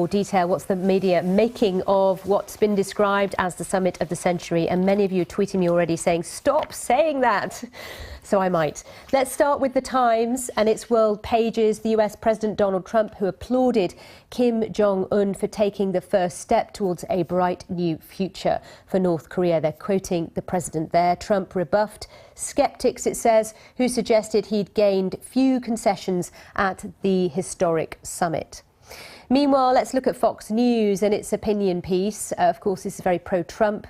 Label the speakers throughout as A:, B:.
A: more detail. What's the media making of what's been described as the summit of the century? And many of you are tweeting me already saying, stop saying that. So I might. Let's start with the Times and its world pages. The US President Donald Trump, who applauded Kim Jong-un for taking the first step towards a bright new future for North Korea. They're quoting the president there. Trump rebuffed skeptics, it says, who suggested he'd gained few concessions at the historic summit. Meanwhile, let's look at Fox News and its opinion piece. Of course, this is very pro-Trump,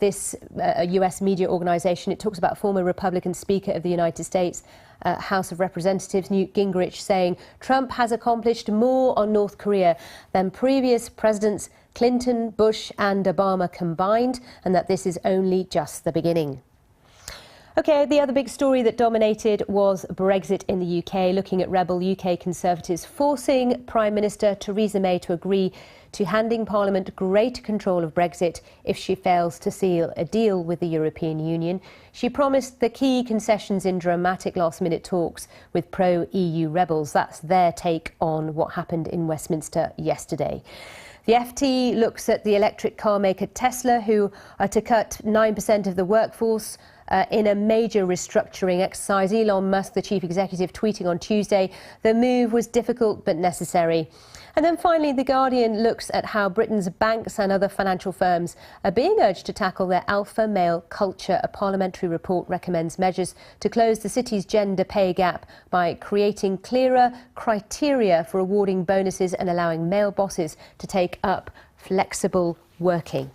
A: this US media organisation. It talks about former Republican Speaker of the United States House of Representatives, Newt Gingrich, saying Trump has accomplished more on North Korea than previous presidents Clinton, Bush and Obama combined, and that this is only just the beginning. OK, the other big story that dominated was Brexit in the UK, looking at rebel UK Conservatives forcing Prime Minister Theresa May to agree to handing Parliament greater control of Brexit if she fails to seal a deal with the European Union. She promised the key concessions in dramatic last-minute talks with pro-EU rebels. That's their take on what happened in Westminster yesterday. The FT looks at the electric car maker Tesla, who are to cut 9% of the workforce in a major restructuring exercise. Elon Musk, the chief executive, tweeting on Tuesday, the move was difficult but necessary. And then finally, The Guardian looks at how Britain's banks and other financial firms are being urged to tackle their alpha male culture. A parliamentary report recommends measures to close the city's gender pay gap by creating clearer criteria for awarding bonuses and allowing male bosses to take up flexible working.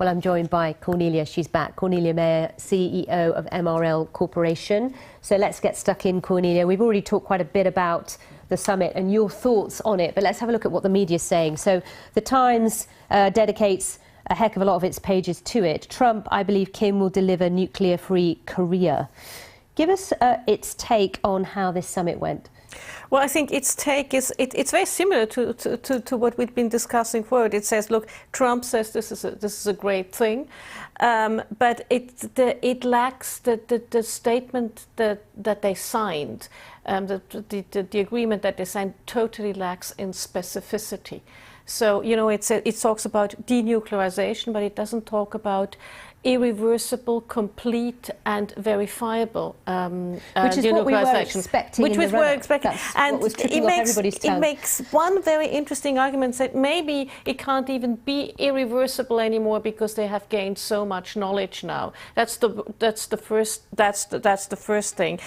A: Well, I'm joined by Cornelia. She's back. Cornelia Meyer, CEO of MRL Corporation. So let's get stuck in, Cornelia. We've already talked quite a bit about the summit and your thoughts on it, but let's have a look at what the media is saying. So the Times dedicates a heck of a lot of its pages to it. Trump, I believe Kim will deliver nuclear-free Korea. Give us its take on how this summit went.
B: Well, I think its take is, it's very similar to what we've been discussing forward. It says, look, Trump says this is a great thing, but it lacks the statement that they signed, the agreement that they signed totally lacks in specificity. So, you know, it talks about denuclearization, but it doesn't talk about irreversible, complete and verifiable
A: which is what we were expecting.
B: Which was we're expecting.
A: That's
B: and
A: what was tripping off everybody's tongue.
B: It makes one very interesting argument that maybe it can't even be irreversible anymore because they have gained so much knowledge now. That's the first thing.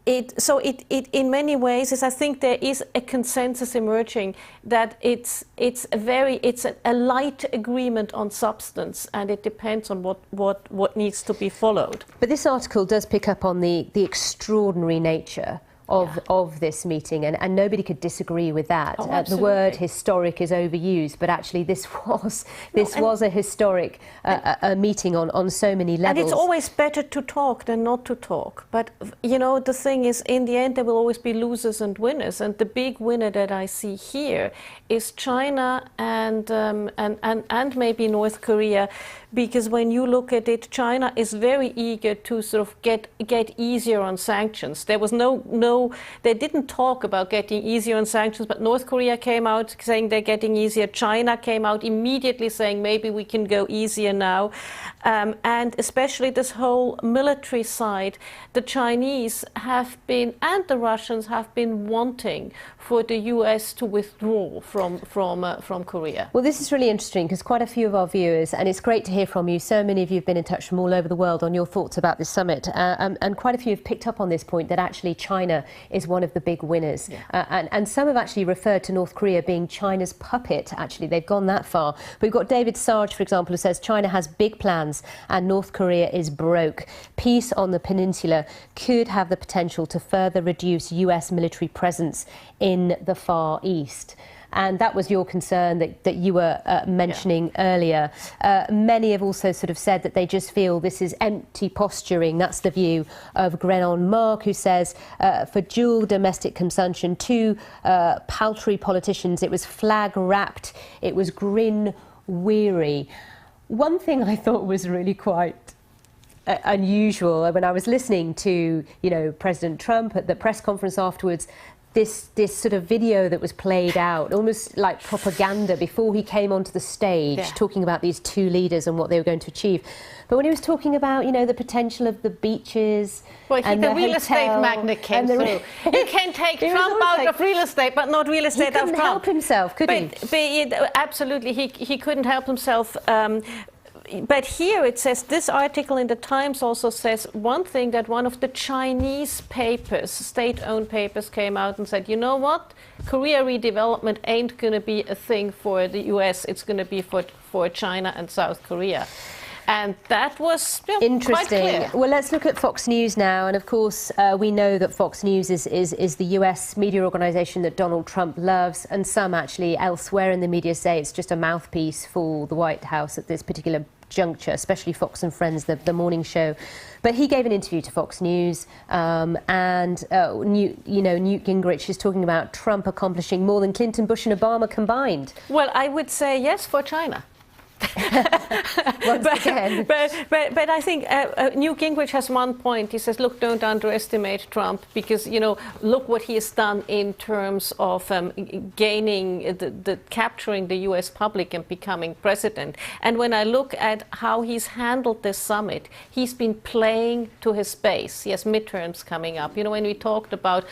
B: It in many ways is, I think there is a consensus emerging that it's a light agreement on substance, and it depends on what needs to be followed.
A: But this article does pick up on the extraordinary nature of this meeting, and nobody could disagree with that. The word historic is overused, but actually this was a historic a meeting on so many levels.
B: And it's always better to talk than not to talk. But you know, the thing is, in the end, there will always be losers and winners. And the big winner that I see here is China and maybe North Korea. Because when you look at it, China is very eager to sort of get easier on sanctions. There was they didn't talk about getting easier on sanctions, but North Korea came out saying they're getting easier. China came out immediately saying maybe we can go easier now. And especially this whole military side, the Chinese have been, and the Russians have been wanting for the US to withdraw from Korea.
A: Well, this is really interesting because quite a few of our viewers, and it's great to hear from you, so many of you have been in touch from all over the world on your thoughts about this summit, and quite a few have picked up on this point that actually China is one of the big winners. And some have actually referred to North Korea being China's puppet. Actually, they've gone that far. But we've got David Sarge, for example, who says China has big plans and North Korea is broke. Peace on the peninsula could have the potential to further reduce US military presence in the Far East. And that was your concern that you were mentioning earlier. Many have also sort of said that they just feel this is empty posturing. That's the view of Grenon Mark, who says for dual domestic consumption, two paltry politicians, it was flag-wrapped, it was grin-weary. One thing I thought was really quite unusual when I was listening to, President Trump at the press conference afterwards, this sort of video that was played out, almost like propaganda before he came onto the stage, talking about these two leaders and what they were going to achieve. But when he was talking about, you know, the potential of the beaches,
B: and the real estate magnate came through. You can take Trump out of real estate, but not real estate out of Trump.
A: He couldn't help himself, could he?
B: But absolutely, he couldn't help himself. But here it says, this article in the Times also says one thing, that one of the Chinese papers, state-owned papers, came out and said, you know what, Korea redevelopment ain't going to be a thing for the US, it's going to be for China and South Korea. And that was
A: interesting.
B: Quite clear.
A: Well, let's look at Fox News now. And of course, we know that Fox News is the US media organisation that Donald Trump loves. And some actually elsewhere in the media say it's just a mouthpiece for the White House at this particular juncture, especially Fox and Friends, the morning show. But he gave an interview to Fox News, and Newt Gingrich is talking about Trump accomplishing more than Clinton, Bush and Obama combined.
B: Well, I would say yes for China.
A: Once again.
B: But I think Newt Gingrich has one point. He says, look, don't underestimate Trump, because, you know, look what he has done in terms of gaining, capturing the US public and becoming president. And when I look at how he's handled this summit, he's been playing to his base. He has midterms coming up. You know, when we talked about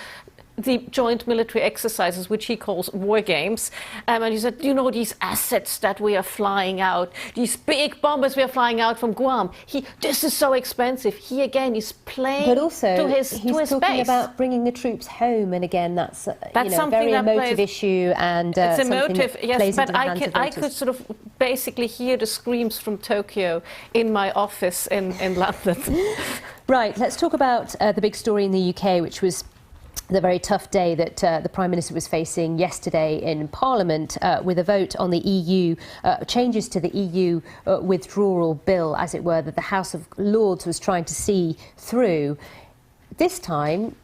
B: the joint military exercises, which he calls war games. And he said, you know, these assets that we are flying out, these big bombers we are flying out from Guam, this is so expensive. He, again, is playing
A: but also,
B: to his
A: he's talking
B: base.
A: about bringing the troops home. And again, that's you know,
B: something
A: very
B: that
A: emotive issue. And
B: it's emotive, yes, but I
A: could
B: could sort of basically hear the screams from Tokyo in my office in London.
A: Right, let's talk about the big story in the UK, which was the very tough day that the Prime Minister was facing yesterday in Parliament with a vote on the EU, changes to the EU withdrawal bill, as it were, that the House of Lords was trying to see through. This time,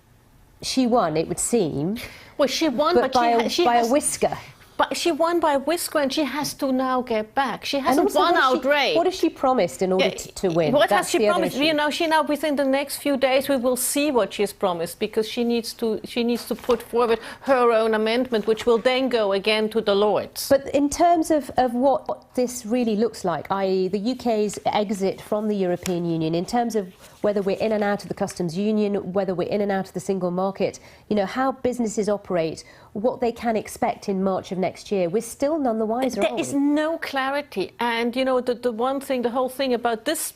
A: she won, it would seem.
B: Well, she won, but
A: by a whisker.
B: But she won by a whisker, and she has to now get back. She hasn't won outright.
A: What has she promised in order to win?
B: What has she promised? You know, she now, within the next few days, we will see what she has promised, because she needs to put forward her own amendment, which will then go again to the Lords.
A: But in terms of what this really looks like, i.e. the UK's exit from the European Union, in terms of whether we're in and out of the customs union, whether we're in and out of the single market, you know, how businesses operate, what they can expect in March of next year, we're still none the wiser.
B: There is no clarity. And, you know, the one thing, the whole thing about this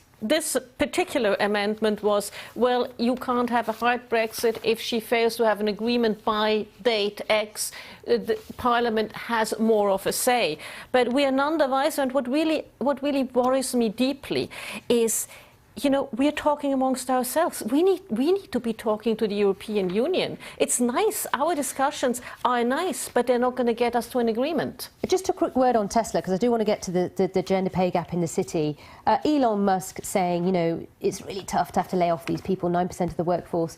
B: particular amendment was, well, you can't have a hard Brexit if she fails to have an agreement by date X. The Parliament has more of a say. But we are none the wiser. And what really worries me deeply is, you know, we are talking amongst ourselves. We need to be talking to the European Union. It's nice. Our discussions are nice, but they're not going to get us to an agreement.
A: Just a quick word on Tesla, because I do want to get to the gender pay gap in the city. Elon Musk saying, you know, it's really tough to have to lay off these people, 9% of the workforce.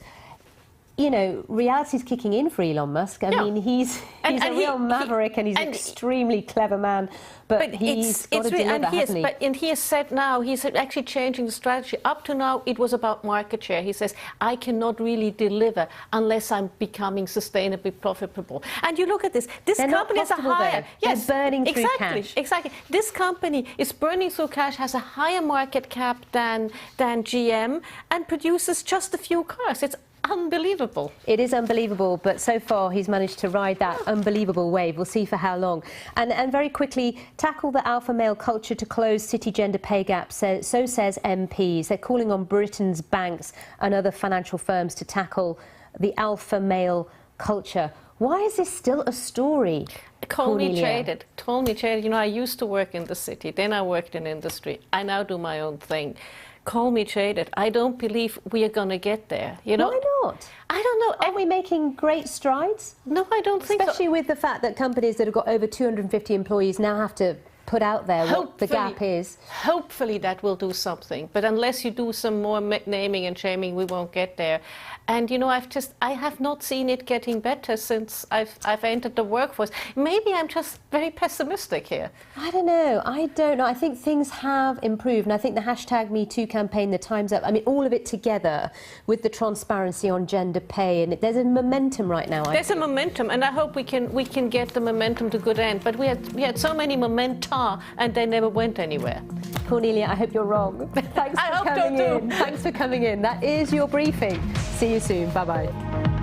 A: You know, reality's kicking in for Elon Musk. I mean, he's a real maverick, and he's an extremely clever man. But he's got to deliver, hasn't he?
B: And he has said now, he's actually changing the strategy. Up to now, it was about market share. He says, I cannot really deliver unless I'm becoming sustainably profitable. And you look at this. This company has a higher...
A: Yes, they're burning through cash.
B: Exactly. This company is burning through cash, has a higher market cap than GM, and produces just a few cars. It's unbelievable.
A: It is unbelievable, but so far he's managed to ride that unbelievable wave. We'll see for how long. And very quickly, tackle the alpha male culture to close city gender pay gap, so says MPs. They're calling on Britain's banks and other financial firms to tackle the alpha male culture. Why is this still a story?
B: Call me traded. You know, I used to work in the city, then I worked in industry. I now do my own thing. Call me traded. I don't believe we are going to get there. You know?
A: Why not?
B: I don't know.
A: Are we making great strides?
B: No, I don't think so.
A: Especially with the fact that companies that have got over 250 employees now have to put out there what the gap is.
B: Hopefully that will do something. But unless you do some more naming and shaming, we won't get there. And you know, I have not seen it getting better since I've entered the workforce. Maybe I'm just very pessimistic here.
A: I don't know. I think things have improved, and I think the hashtag #MeToo campaign, the Time's Up, I mean, all of it together with the transparency on gender pay, and there's a momentum right now.
B: There's a momentum, and I hope we can get the momentum to good end. But we had so many momenta, and they never went anywhere.
A: Cornelia, I hope you're wrong. Thanks for coming in. Thanks for coming in. That is your briefing. See you soon. Bye-bye.